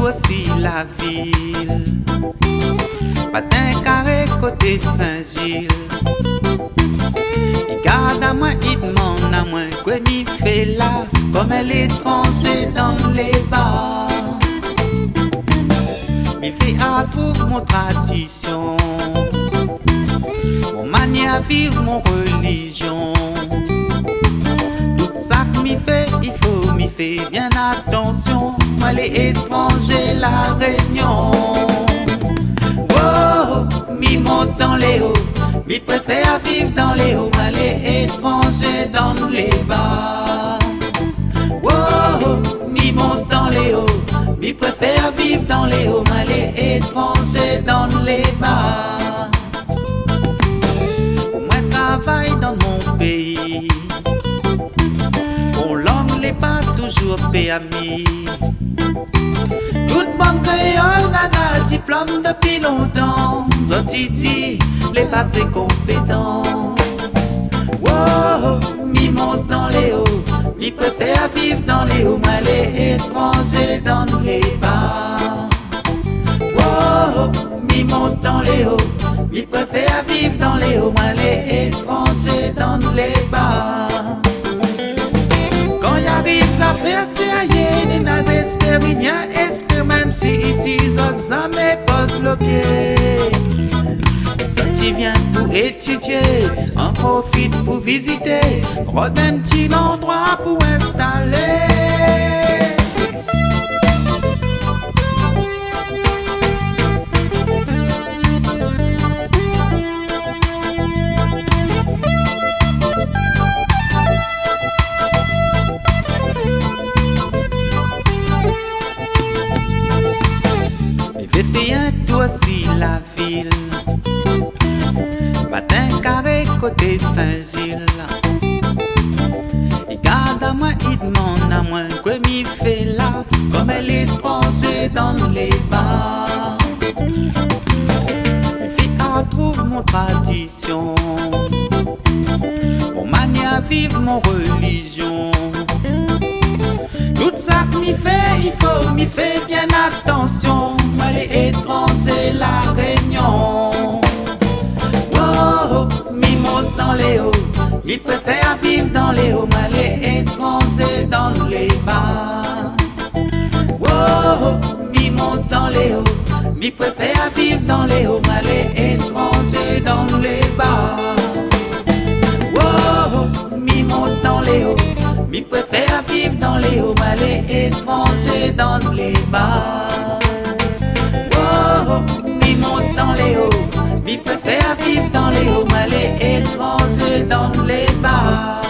Aussi la ville, patin carré côté Saint-Gilles. Il garde à moi, il demande à moi, quoi m'y fait là, comme elle est étranger dans les bars. M'y fait à tout mon tradition, mon manière à vivre, mon religion. Tout ça que m'y fait, il faut m'y faire bien attention. Moi les étrangers, la Réunion. Oh, mi monte dans les hauts, mi préfère vivre dans les hauts. Moi les étrangers dans les bas. Oh, mi monte dans les hauts, mi préfère vivre dans les hauts. Moi les étrangers dans les bas. Moi travaille dans mon pays, mon langue n'est pas toujours permis. Toute bonne créole n'a le diplôme depuis longtemps. Zotiti, les passés compétents. Wow, mi monte dans les hauts, mi préfère vivre dans les hauts. Moi les étrangers dans les bas. Wow, mi monte dans les hauts, mi préfère vivre dans les hauts. Moi les étrangers dans les bas. Quand y arrive ça fait sérieux, les nazes espèrent, bien espèrent, même si ici les autres jamais posent le pied. Sorti vient pour étudier, en profite pour visiter, rôde un petit endroit pour installer. Fait un tour aussi la ville, patin carré côté Saint-Gilles. Il garde à moi, il demande à moi, quoi m'y fait là, comme elle est étranger dans les bars. Mes filles retrouvent mon tradition, mon manière à vivre, mon religion. Tout ça que m'y fait, il faut m'y faire bien attention. Moi les étrangers, la Réunion. Oh, mi monte dans les hauts, mi préfère vivre dans les hauts. Moi les étrangers dans les bas. Oh, mi monte dans les hauts, mi préfère vivre dans les hauts. Moi les étrangers dans les bas. Oh, mi monte dans les hauts, mi préfère vivre dans les hauts. Moi les étrangers dans les bas. Oh, mi monte dans les hauts, mi préfère vivre dans les hauts. Moi les étrangers dans les bas.